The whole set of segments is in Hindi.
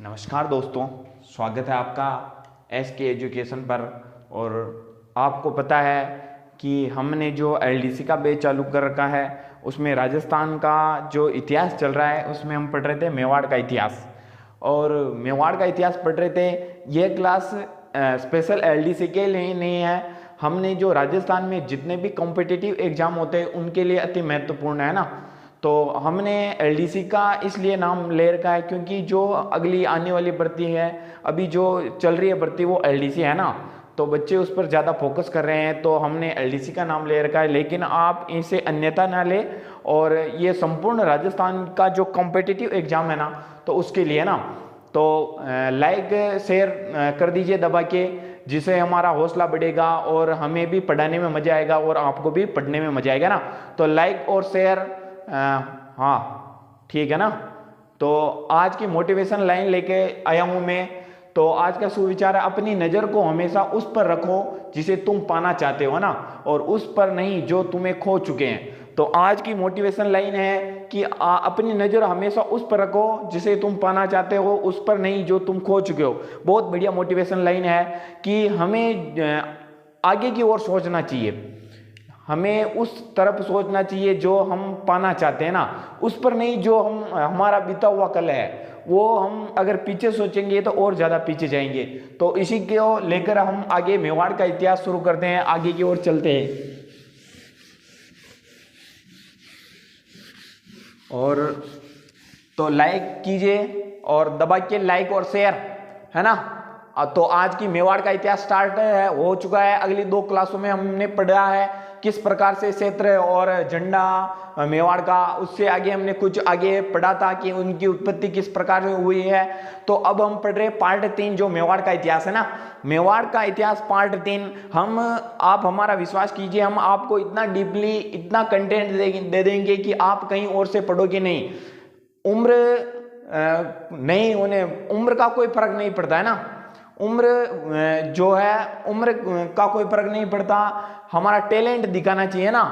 नमस्कार दोस्तों, स्वागत है आपका एस के एजुकेशन पर। और आपको पता है कि हमने जो एलडीसी का बैच चालू कर रखा है उसमें राजस्थान का जो इतिहास चल रहा है उसमें हम पढ़ रहे थे मेवाड़ का इतिहास। और मेवाड़ का इतिहास पढ़ रहे थे। यह क्लास स्पेशल एलडीसी के लिए नहीं है, हमने जो राजस्थान में जितने भी कॉम्पिटिटिव एग्जाम होते हैं उनके लिए अति महत्वपूर्ण है ना। तो हमने एलडीसी का इसलिए नाम ले रखा है क्योंकि जो अगली आने वाली भर्ती है, अभी जो चल रही है भर्ती, वो एलडीसी है ना। तो बच्चे उस पर ज़्यादा फोकस कर रहे हैं, तो हमने एलडीसी का नाम ले रखा है। लेकिन आप इसे अन्यथा ना ले, और ये संपूर्ण राजस्थान का जो कॉम्पिटिटिव एग्जाम है ना, तो उसके लिए ना। तो लाइक शेयर कर दीजिए दबा के, जिससे हमारा हौसला बढ़ेगा और हमें भी पढ़ाने में मजा आएगा और आपको भी पढ़ने में मजा आएगा ना। तो लाइक और शेयर, हाँ ठीक है ना। तो आज की मोटिवेशन लाइन लेके आया हूं मैं। तो आज का सुविचार है, अपनी नजर को हमेशा उस पर रखो जिसे तुम पाना चाहते हो ना, और उस पर नहीं जो तुम्हें खो चुके हैं। तो आज की मोटिवेशन लाइन है कि अपनी नजर हमेशा उस पर रखो जिसे तुम पाना चाहते हो, उस पर नहीं जो तुम खो चुके हो। बहुत बढ़िया मोटिवेशन लाइन है कि हमें आगे की ओर सोचना चाहिए, हमें उस तरफ सोचना चाहिए जो हम पाना चाहते हैं ना, उस पर नहीं जो हमारा बीता हुआ कल है। वो हम अगर पीछे सोचेंगे तो और ज्यादा पीछे जाएंगे। तो इसी को लेकर हम आगे मेवाड़ का इतिहास शुरू करते हैं, आगे की ओर चलते हैं। और तो लाइक कीजिए और दबा के लाइक और शेयर, है ना। तो आज की मेवाड़ का इतिहास स्टार्ट हो चुका है। अगली 2 क्लासों में हमने पढ़ा है किस प्रकार से क्षेत्र और झंडा मेवाड़ का, उससे आगे हमने कुछ आगे पढ़ा था कि उनकी उत्पत्ति किस प्रकार से हुई है। तो अब हम पढ़ रहे पार्ट 3 जो मेवाड़ का इतिहास है ना, मेवाड़ का इतिहास पार्ट 3। आप हमारा विश्वास कीजिए, हम आपको इतना डीपली इतना कंटेंट दे देंगे कि आप कहीं और से पढ़ोगे नहीं। उम्र नहीं होने, उम्र का कोई फर्क नहीं पड़ता है ना। उम्र जो है, उम्र का कोई फर्क नहीं पड़ता, हमारा टैलेंट दिखाना चाहिए ना।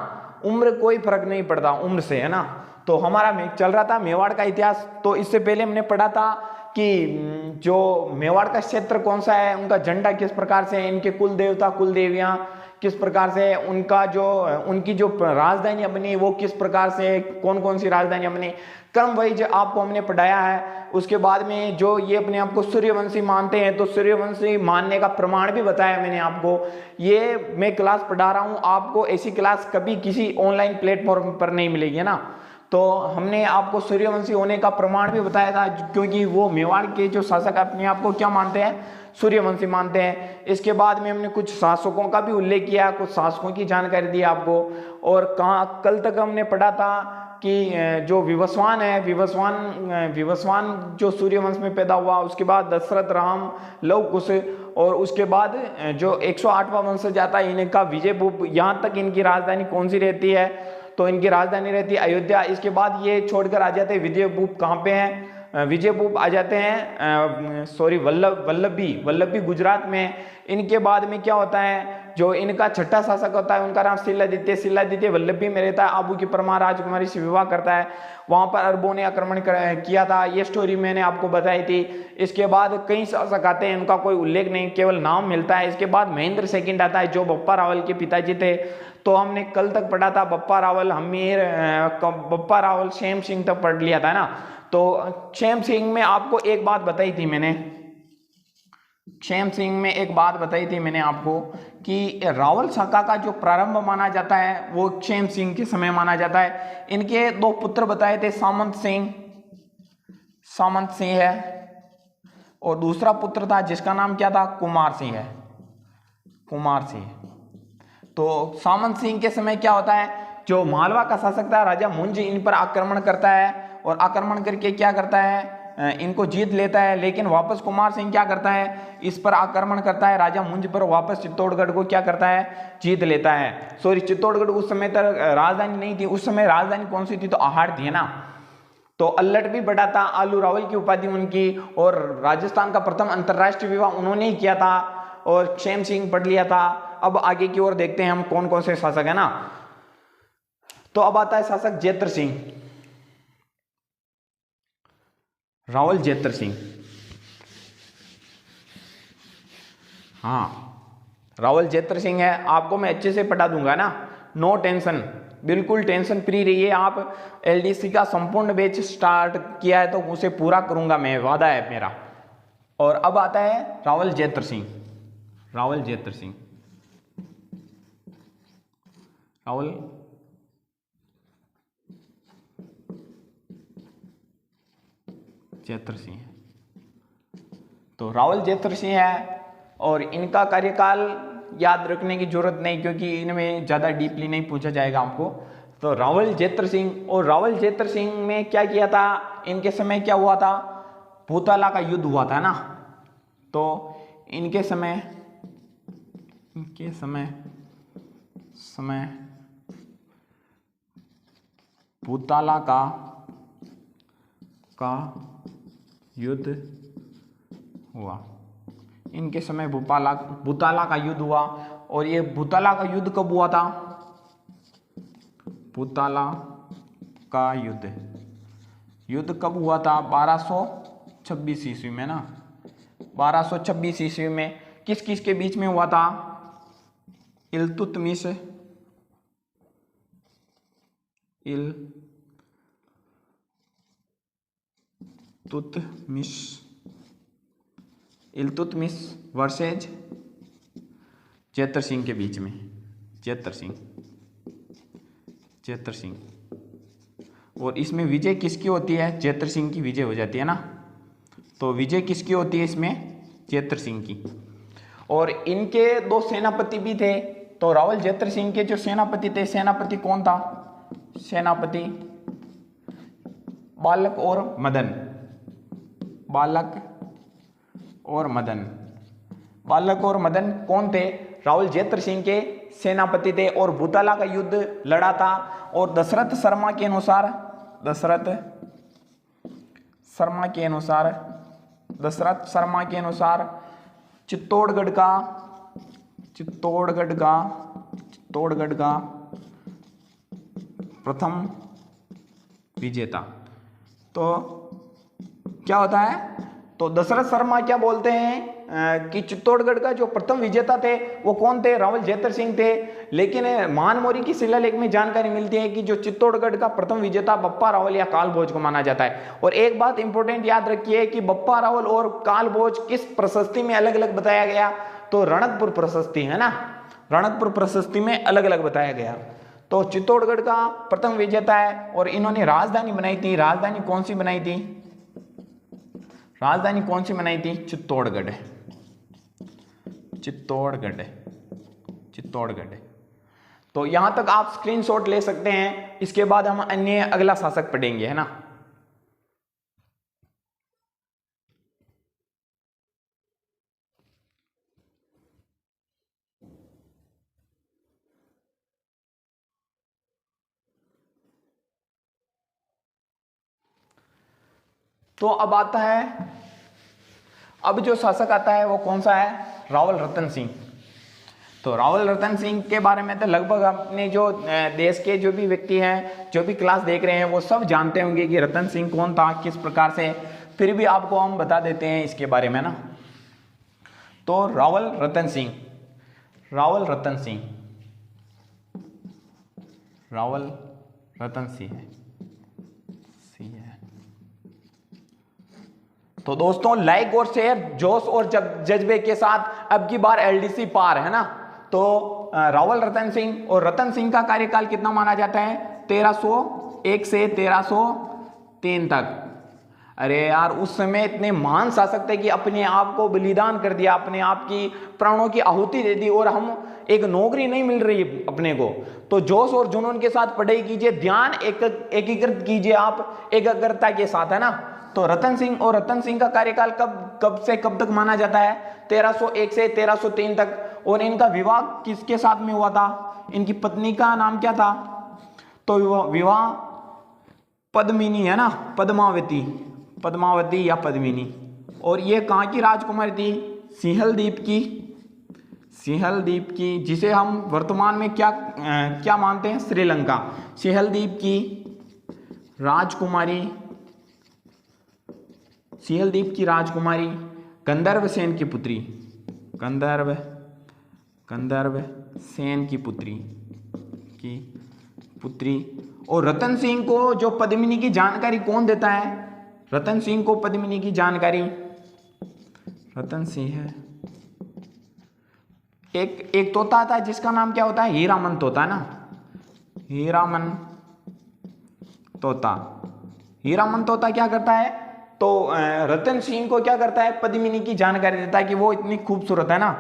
उम्र कोई फर्क नहीं पड़ता उम्र से, है ना। तो हमारा चल रहा था मेवाड़ का इतिहास। तो इससे पहले हमने पढ़ा था कि जो मेवाड़ का क्षेत्र कौन सा है, उनका झंडा किस प्रकार से है, इनके कुल देवता कुल देवियां किस प्रकार से, उनकी जो राजधानियां बनी वो किस प्रकार से, कौन कौन सी राजधानियां बनी, क्रम वाइज आपको हमने पढ़ाया है। उसके बाद में जो ये अपने आप को सूर्यवंशी मानते हैं, तो सूर्यवंशी मानने का प्रमाण भी बताया मैंने आपको। ये मैं क्लास पढ़ा रहा हूं आपको, ऐसी क्लास कभी किसी ऑनलाइन प्लेटफॉर्म पर नहीं मिलेगी ना। तो हमने आपको सूर्यवंशी होने का प्रमाण भी बताया था, क्योंकि वो मेवाड़ के जो शासक अपने आप को क्या मानते हैं, सूर्यवंशी मानते हैं। इसके बाद में हमने कुछ शासकों का भी उल्लेख किया, कुछ शासकों की जानकारी दी आपको। और कल तक हमने पढ़ा था कि जो विवस्वान है, विवस्वान जो सूर्यवंश में पैदा हुआ, उसके बाद दशरथ, राम, लव कुश, और उसके बाद जो 108वां वंशज आता है इनका विजयभूप। यहाँ तक इनकी राजधानी कौन सी रहती है, तो इनकी राजधानी रहती है अयोध्या। इसके बाद ये छोड़कर आ जाते हैं, विजयभूप कहाँ पे है, विजयभूप आ जाते हैं वल्लभी गुजरात में। इनके बाद में क्या होता है, जो इनका छठा शासक होता है उनका नाम शिलादित्य वल्लभी में रहता है। आबू की परमार राजकुमारी से विवाह करता है, वहां पर अरबों ने आक्रमण किया था। ये स्टोरी मैंने आपको बताई थी। इसके बाद कई शासक आते हैं, उनका कोई उल्लेख नहीं, केवल नाम मिलता है। इसके बाद महेंद्र सेकंड आता है, जो बप्पा रावल के पिताजी थे। तो हमने कल तक पढ़ा था बप्पा रावल शेम सिंह तक पढ़ लिया था ना। तो शेम सिंह में आपको एक बात बताई थी मैंने, आपको कि रावल शाखा का जो प्रारंभ माना जाता है वो क्षेम सिंह के समय माना जाता है। इनके 2 पुत्र बताए थे, सामंत सिंह है, और दूसरा पुत्र था जिसका नाम क्या था, कुमार सिंह। तो सामंत सिंह के समय क्या होता है, जो मालवा का शासक था राजा मुंज, इन पर आक्रमण करता है, और आक्रमण करके क्या करता है, इनको जीत लेता है। लेकिन वापस कुमार सिंह क्या करता है, इस पर आक्रमण करता है, राजा मुंज पर, वापस चित्तौड़गढ़ को क्या करता है, जीत लेता है। सॉरी, चित्तौड़गढ़ उस समय तक राजधानी नहीं थी, उस समय राजधानी कौन सी थी, तो आहार थी ना। तो अल्लट भी बड़ा था, आलू रावल की उपाधि उनकी, और राजस्थान का प्रथम अंतरराष्ट्रीय विवाह उन्होंने ही किया था, और क्षेम सिंह पढ़ लिया था। अब आगे की ओर देखते हैं हम कौन कौन से शासक है ना। तो अब आता है शासक रावल जेत्र सिंह। हाँ, रावल जेत्र सिंह है, आपको मैं अच्छे से पढ़ा दूंगा ना, नो टेंशन, बिल्कुल टेंशन फ्री रहिए आप। एलडीसी का संपूर्ण बैच स्टार्ट किया है तो उसे पूरा करूंगा मैं, वादा है मेरा। और अब आता है रावल जेत्र सिंह। रावल जेत्र सिंह, रावल जेत्र सिंह। तो रावल जेत्र सिंह है और इनका कार्यकाल याद रखने की जरूरत नहीं, क्योंकि इनमें ज़्यादा डीपली नहीं पूछा जाएगा आपको। तो रावल जेत्र सिंह, और रावल जेत्र सिंह में क्या किया था, इनके समय क्या हुआ था, भूताला का युद्ध हुआ था ना। तो इनके समय भूताला का युद्ध हुआ। इनके समय भूताला का युद्ध हुआ। और ये भूताला का युद्ध कब हुआ था, भूताला का युद्ध कब हुआ था, 1226 ईस्वी में ना, 1226 ईस्वी में। किस किस के बीच में हुआ था, इल्तुतमिश वर्सेज जेत्र सिंह के बीच में। जेत्र सिंह, और इसमें विजय किसकी होती है, जेत्र सिंह की विजय हो जाती है ना। तो विजय किसकी होती है इसमें, जेत्र सिंह की। और इनके दो सेनापति भी थे। तो रावल जेत्र सिंह के जो सेनापति थे, सेनापति कौन था, सेनापति बालक और मदन। बालक और मदन कौन थे, रावल जेत्र सिंह के सेनापति थे। और भूताला का युद्ध लड़ा था। और दशरथ शर्मा के अनुसार चित्तौड़गढ़ का प्रथम विजेता। तो क्या होता है, तो दशरथ शर्मा क्या बोलते हैं कि चित्तौड़गढ़ का जो प्रथम विजेता थे वो कौन थे, रावल जेत्र सिंह थे। लेकिन महानमोरी की शिलालेख में जानकारी मिलती है कि जो चित्तौड़गढ़ का प्रथम विजेता बप्पा रावल या काल भोज को माना जाता है। और एक बात इंपॉर्टेंट याद रखिए कि बप्पा रावल और काल भोज किस प्रशस्ति में अलग अलग बताया गया, तो रणकपुर प्रशस्ति है ना, रणकपुर प्रशस्ति में अलग अलग बताया गया। तो चित्तौड़गढ़ का प्रथम विजेता है। और इन्होंने राजधानी बनाई थी, राजधानी कौन सी बनाई थी, चित्तौड़गढ़। तो यहां तक आप स्क्रीनशॉट ले सकते हैं। इसके बाद हम अन्य अगला शासक पढ़ेंगे, है ना। तो अब आता है, अब जो शासक आता है वो कौन सा है, रावल रतन सिंह। तो रावल रतन सिंह के बारे में तो लगभग अपने जो देश के जो भी व्यक्ति हैं, जो भी क्लास देख रहे हैं, वो सब जानते होंगे कि रतन सिंह कौन था, किस प्रकार से। फिर भी आपको हम बता देते हैं इसके बारे में ना। तो रावल रतन सिंह है। तो दोस्तों लाइक और शेयर जोश और जज्बे के साथ, अब की बार एलडीसी पार, है ना। तो रावल रतन सिंह, और रतन सिंह का कार्यकाल कितना माना जाता है, 1301 से 1303 तक। अरे यार, उस समय इतने महान शासक थे कि अपने आप को बलिदान कर दिया, अपने आप की प्राणों की आहुति दे दी, और हम एक नौकरी नहीं मिल रही अपने को। तो जोश और जुनून के साथ पढ़ाई कीजिए, ध्यान एकीकृत कीजिए आप एकाग्रता के साथ, है ना। तो रतन सिंह का कार्यकाल कब से कब तक माना जाता है, 1301 से 1303 तक। और इनका विवाह किसके साथ में हुआ था, इनकी पत्नी का नाम क्या था, तो विवाह पद्मिनी, है ना, पद्मावती या पद्मिनी। और ये कहाँ की राजकुमारी थी, सिंहल द्वीप की, जिसे हम वर्तमान में क्या मानते हैं, श्रीलंका। सिंहल द्वीप की राजकुमारी गंधर्व सेन की पुत्री गंधर्व गंधर्व सेन की पुत्री। और रतन सिंह को जो पद्मिनी की जानकारी कौन देता है? रतन सिंह को पद्मिनी की जानकारी रतन सिंह है। एक तोता आता है जिसका नाम क्या होता है? हीरामन तोता ना, हीरामन तोता। हीरामन तोता क्या करता है? तो रतन सिंह को क्या करता है? पद्मिनी की जानकारी देता है कि वो इतनी खूबसूरत है ना।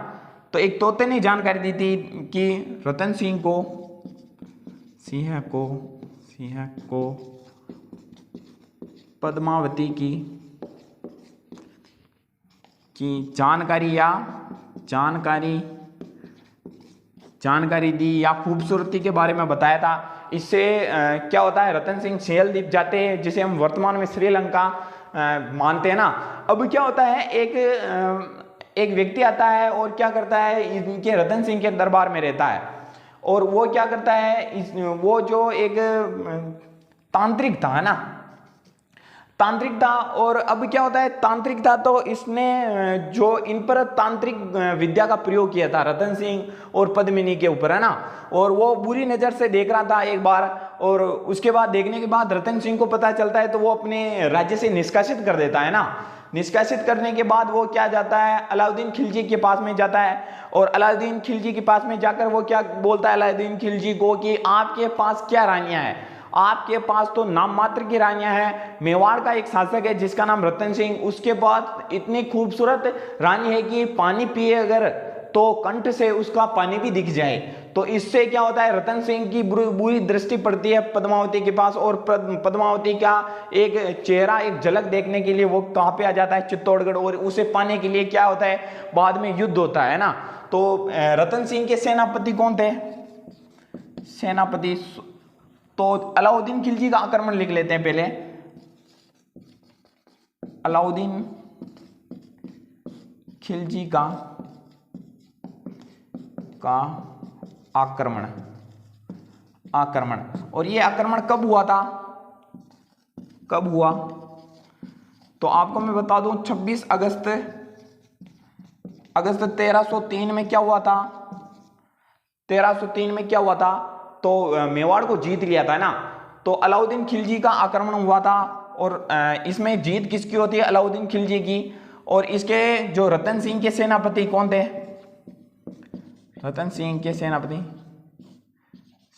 तो एक तोते ने जानकारी दी थी कि रतन सिंह को पद्मावती की जानकारी दी या खूबसूरती के बारे में बताया था। इससे क्या होता है? रतन सिंह सियल द्वीप जाते हैं, जिसे हम वर्तमान में श्रीलंका मानते हैं ना। अब क्या होता है? एक व्यक्ति आता है और क्या करता है? इनके रतन सिंह के दरबार में रहता है और वो क्या करता है? वो जो एक तांत्रिक था है ना, तांत्रिक था। और अब क्या होता है? तांत्रिक था तो इसने जो इन पर तांत्रिक विद्या का प्रयोग किया था रतन सिंह और पद्मिनी के ऊपर है ना। और वो बुरी नजर से देख रहा था एक बार, और उसके बाद देखने के बाद रतन सिंह को पता चलता है तो वो अपने राज्य से निष्कासित कर देता है ना। निष्कासित करने के बाद वो क्या जाता है? अलाउद्दीन खिलजी के पास में जाता है और अलाउद्दीन खिलजी के पास में जाकर वो क्या बोलता है अलाउद्दीन खिलजी को कि आपके पास क्या रानियां हैं? आपके पास तो नाम मात्र की रानियां हैं। मेवाड़ का एक शासक है जिसका नाम रतन सिंह, उसके पास इतनी खूबसूरत रानी है कि पानी पिए अगर तो कंठ से उसका पानी भी दिख जाए। तो इससे क्या होता है? रतन सिंह की बुरी दृष्टि पड़ती है पद्मावती के पास और पद्मावती का एक चेहरा, एक झलक देखने के लिए वो कहां पे आ जाता है? चित्तौड़गढ़। और उसे पाने के लिए क्या होता है? बाद में युद्ध होता है ना। तो रतन सिंह के सेनापति कौन थे? सेनापति तो अलाउद्दीन खिलजी का आक्रमण लिख लेते हैं पहले। अलाउद्दीन खिलजी का आक्रमण। और ये आक्रमण कब हुआ था? कब हुआ? तो आपको मैं बता दूं, 26 अगस्त 1303 में क्या हुआ था? 1303 में क्या हुआ था? तो मेवाड़ को जीत लिया था ना। तो अलाउद्दीन खिलजी का आक्रमण हुआ था और इसमें जीत किसकी होती है? अलाउद्दीन खिलजी की। और इसके जो रतन सिंह के सेनापति कौन थे? रतन सिंह के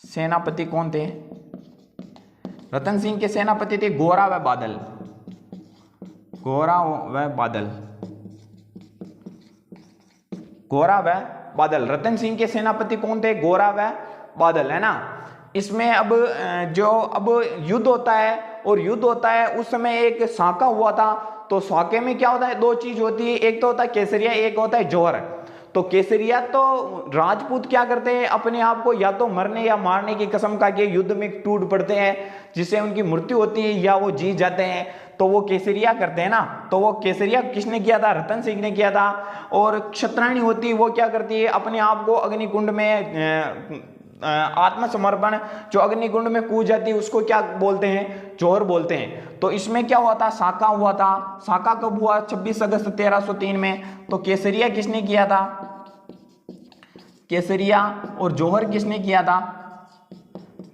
सेनापति कौन थे? रतन सिंह के सेनापति थे गोरा व बादल। रतन सिंह के सेनापति कौन थे? गोरा व बादल है ना। इसमें अब युद्ध होता है और युद्ध होता है उस समय एक साका हुआ था। तो साके में क्या होता है? दो चीज होती है, एक तो होता है केसरिया, एक होता है जौहर। तो केसरिया तो राजपूत क्या करते हैं? अपने आप को या तो मरने या मारने की कसम खा के युद्ध में टूट पड़ते हैं, जिससे उनकी मृत्यु होती है या वो जीत जाते हैं, तो वो केसरिया करते हैं ना। तो वो केसरिया किसने किया था? रतन सिंह ने किया था। और क्षत्राणी होती है वो क्या करती है? अपने आप को अग्निकुंड में आत्मसमर्पण, जो अग्निकुंड में कूद जाती है उसको क्या बोलते हैं? जौहर बोलते हैं। तो इसमें क्या हुआ था? साका हुआ था। साका कब हुआ? 26 अगस्त 1303 में। तो केसरिया किसने किया था? केसरिया। और जौहर किसने किया था?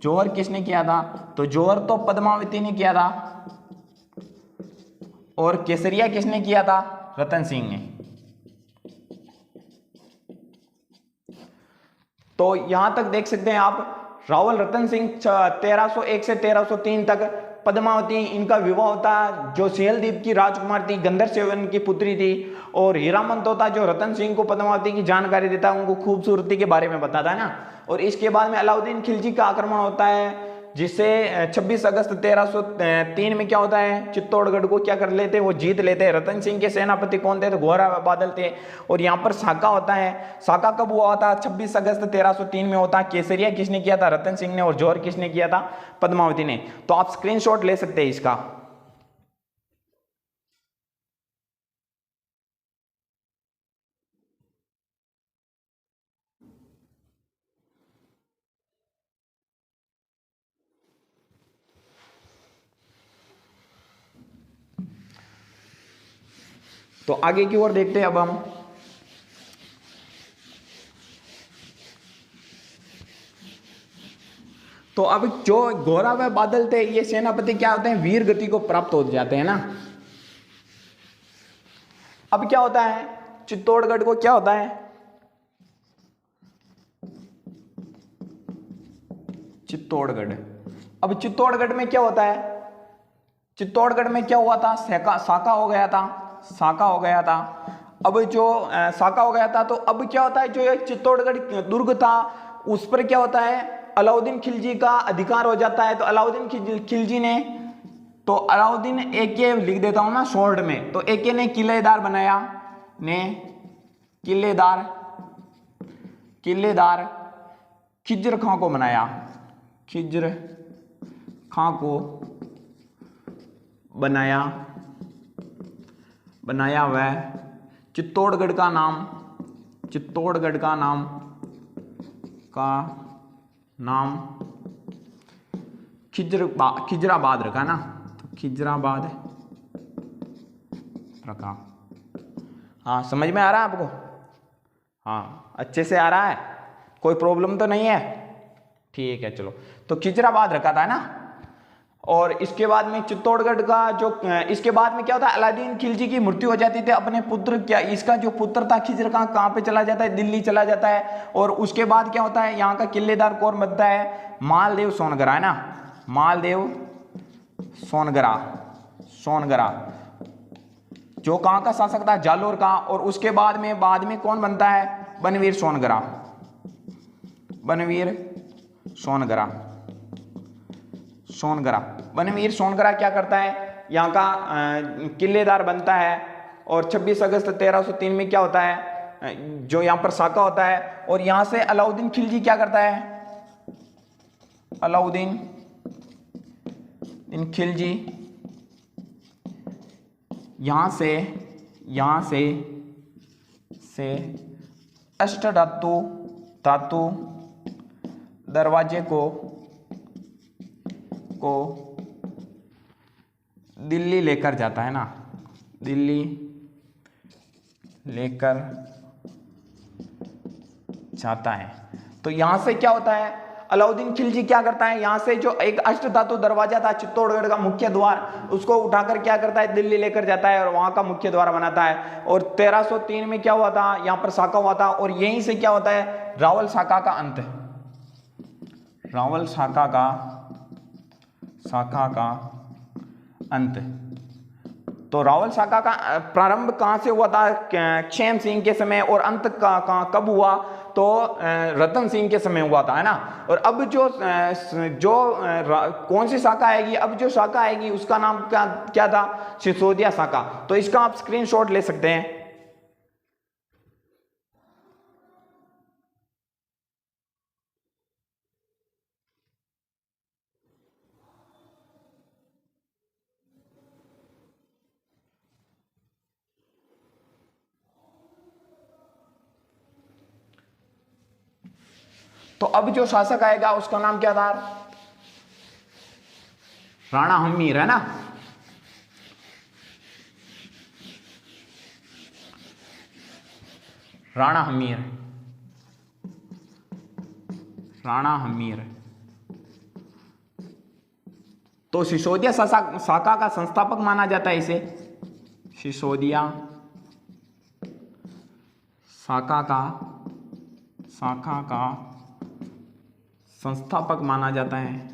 जौहर किसने किया था? तो जौहर तो पद्मावती ने किया था। और केसरिया किसने किया था? रतन सिंह ने। तो यहां तक देख सकते हैं आप, रावल रतन सिंह 1301 से 1303 तक पद्मावती इनका विवाह होता, जो सियल द्वीप की राजकुमार थी, गंधर सेवन की पुत्री थी। और हीरामन तोता जो रतन सिंह को पद्मावती की जानकारी देता है, उनको खूबसूरती के बारे में बताता है ना। और इसके बाद में अलाउद्दीन खिलजी का आक्रमण होता है, जिससे 26 अगस्त 1303 में क्या होता है? चित्तौड़गढ़ को क्या कर लेते? वो जीत लेते हैं। रतन सिंह के सेनापति कौन थे? तो गोरा बादल थे। और यहाँ पर साका होता है। साका कब हुआ था? 26 अगस्त 1303 में होता है। केसरिया किसने किया था? रतन सिंह ने। और जौहर किसने किया था? पद्मावती ने। तो आप स्क्रीनशॉट ले सकते हैं इसका। तो आगे की ओर देखते हैं अब हम। तो अब जो घोरा व बादल थे ये सेनापति क्या होते हैं, वीर गति को प्राप्त हो जाते हैं ना। अब क्या होता है, चित्तौड़गढ़ को क्या होता है, चित्तौड़गढ़। अब चित्तौड़गढ़ में क्या होता है, चित्तौड़गढ़ में क्या हुआ था, साका हो गया था, साका हो गया था। अब जो साका हो गया था तो अब क्या होता है, जो ये चित्तौड़गढ़ दुर्ग था उस पर क्या होता है, अलाउद्दीन खिलजी का अधिकार हो जाता है। तो अलाउद्दीन खिलजी ने, तो अलाउद्दीन एके लिख देता हूं ना शॉर्ट में, तो एके ने किलेदार बनाया, ने किलेदार खिज्र खां को बनाया, खिज्र खां को बनाया वह चित्तौड़गढ़ का नाम खिजराबाद रखा ना, तो खिजराबाद रखा। हाँ समझ में आ रहा है आपको, हाँ अच्छे से आ रहा है, कोई प्रॉब्लम तो नहीं है, ठीक है चलो। तो खिजराबाद रखा था ना। और इसके बाद में चित्तौड़गढ़ का जो, इसके बाद में क्या होता है, अलाउद्दीन खिलजी की मृत्यु हो जाती थी, अपने पुत्र, क्या इसका जो पुत्र था खिज्र खां कहाँ पे चला जाता है, दिल्ली चला जाता है। और उसके बाद क्या होता है, यहाँ का किलेदार कौन बनता है, मालदेव सोनगरा है ना, मालदेव सोनगरा जो कहाँ का शासक था, जालोर का। और उसके बाद में कौन बनता है, बनवीर सोनगरा क्या करता है, यहाँ का किलेदार बनता है। और 26 अगस्त 1303 में क्या होता है, जो यहाँ पर साका होता है। और यहाँ से अलाउद्दीन खिलजी क्या करता है, अलाउद्दीन खिलजी यहाँ से अष्टधातु दरवाजे को दिल्ली लेकर जाता है ना, दिल्ली लेकर जाता है। तो यहां से क्या होता है, अलाउद्दीन खिलजी क्या करता है, यहां से जो एक अष्टधातु दरवाजा था चित्तौड़गढ़ का मुख्य द्वार, उसको उठाकर क्या करता है, दिल्ली लेकर जाता है और वहां का मुख्य द्वार बनाता है। और 1303 में क्या हुआ था, यहां पर साका हुआ था। और यहीं से क्या होता है, रावल साका का अंत, रावल साका का अंत। तो रावल साका का प्रारंभ कहां से हुआ था, क्षेम सिंह के समय, और अंत कब हुआ, तो रतन सिंह के समय हुआ था, है ना। और अब जो कौन सी शाखा आएगी, अब जो शाखा आएगी उसका नाम क्या था, सिसोदिया शाखा। तो इसका आप स्क्रीनशॉट ले सकते हैं। तो अब जो शासक आएगा उसका नाम क्या था, राणा हम्मीर, है ना। राणा हम्मीर। तो सिसोदिया शाखा का संस्थापक माना जाता है इसे, सिसोदिया शाखा का संस्थापक माना जाता है।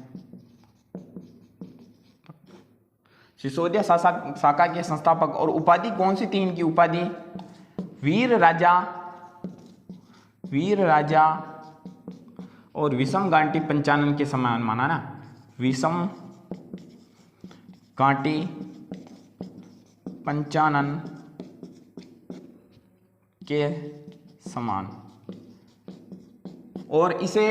सिसोदिया शाखा के संस्थापक। और उपाधि कौन सी थी इनकी उपाधि, वीर राजा और विषम गांटी पंचानन के समान माना ना, विषम गांटी पंचानन के समान। और इसे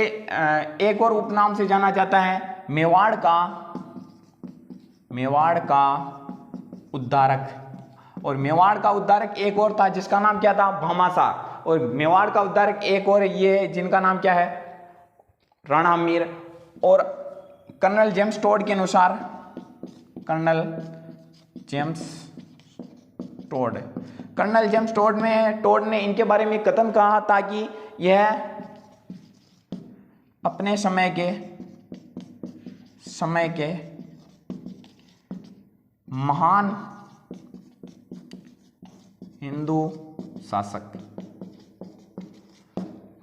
एक और उपनाम से जाना जाता है, मेवाड़ का उद्धारक। और मेवाड़ का उद्धारक एक और था जिसका नाम क्या था, भामाशाह। और मेवाड़ का उद्धारक एक और ये जिनका नाम क्या है, राणा हम्मीर। और कर्नल जेम्स टोड के अनुसार, कर्नल जेम्स टोड ने इनके बारे में कथन कहा था कि यह अपने समय के समय के महान हिंदू शासक।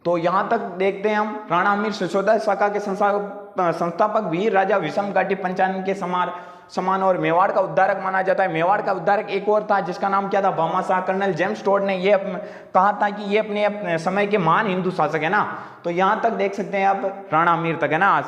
तो यहां तक देखते हैं हम, राणा अमीर सिसोदिया शाखा के संस्थापक वीर राजा विषम घाटी पंचानन के समान और मेवाड़ का उद्धारक माना जाता है। मेवाड़ का उद्धारक एक और था जिसका नाम क्या था, भामाशाह। कर्नल जेम्स टोड ने ये कहा था कि ये अपने समय के महान हिंदू शासक है ना। तो यहां तक देख सकते हैं आप, राणा अमीर तक है ना आज।